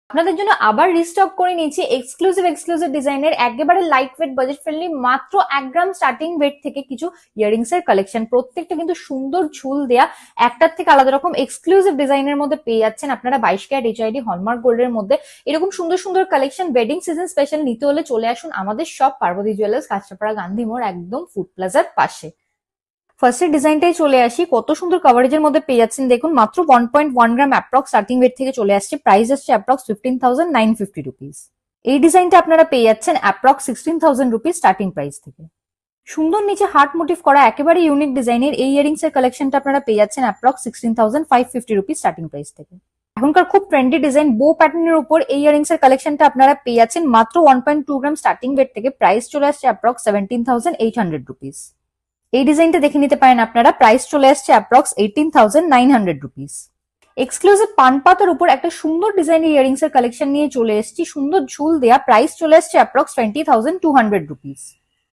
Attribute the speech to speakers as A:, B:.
A: আপনাদের জন্য আবার রিস্টক করে নিয়েছি এক্সক্লুসিভ ডিজাইনের একেবারে লাইট ওয়েট বাজেট ফ্রেন্ডলি মাত্র 1 গ্রাম স্টার্টিং ওয়েট থেকে কিছু ইয়ারিংস এর কালেকশন। প্রত্যেকটা কিন্তু সুন্দর ঝুল দেয়া, একটার থেকে আলাদা রকম এক্সক্লুসিভ ডিজাইনের মধ্যে পেয়ে যাচ্ছেন আপনারা 22 ক্যারেট এইচআইডি হলমার্ক গোল্ডের মধ্যে। এরকম সুন্দর সুন্দর কালেকশন ওয়েডিং সিজন স্পেশাল নিতে হলে চলে আসুন আমাদের শপ পার্বতী জুয়েলার্স, কাঁচরাপাড়া গান্ধী মোড়, একদম ফুড প্লাজার পাশে। ফার্স্টের ডিজাইনটাই চলে আসি, কত সুন্দর কভারেজের মধ্যে পেয়ে যাচ্ছেন দেখুন। মাত্র 1.1 গ্রাম অ্যাপ্রক্স স্টার্টিং ওয়েট থেকে চলে আসছে, প্রাইস আসছে অ্যাপ্রক্স 15,950 রুপিস। এই ডিজাইনটা আপনারা পেয়ে যাচ্ছেন অ্যাপ্রক্স 16,000 রুপিস স্টার্টিং প্রাইস থেকে। সুন্দর নিচে হার্ট মোটিভ করা একেবারে ইউনিক ডিজাইনের এই ইয়ারিংস এর কালেকশনটা আপনারা পেয়ে যাচ্ছেন অ্যাপ্রক্স 16,550 রুপিস স্টার্টিং প্রাইস থেকে। এখনকার খুব ট্রেন্ডি ডিজাইন বো প্যাটার্নের উপর এই ইয়ারিংস এর কালেকশনটা আপনারা পেয়ে যাচ্ছেন মাত্র 1.2 গ্রাম স্টার্টিং ওয়েট থেকে, প্রাইস চলে আসছে অ্যাপ্রক্স 17,800 রুপিস। এই ডিজাইনটা দেখে নিতে পারেন আপনারা, প্রাইস চলে আসছে অ্যাপ্রক্স 18,900 রুপিস। এক্সক্লুসিভ পান পাতার উপর একটা সুন্দর ডিজাইনের ইয়ারিংস এর কালেকশন নিয়ে চলে এসেছি, সুন্দর ঝুল দেয়া, প্রাইস চলে আসছে অ্যাপ্রক্স 20,200 রুপিস।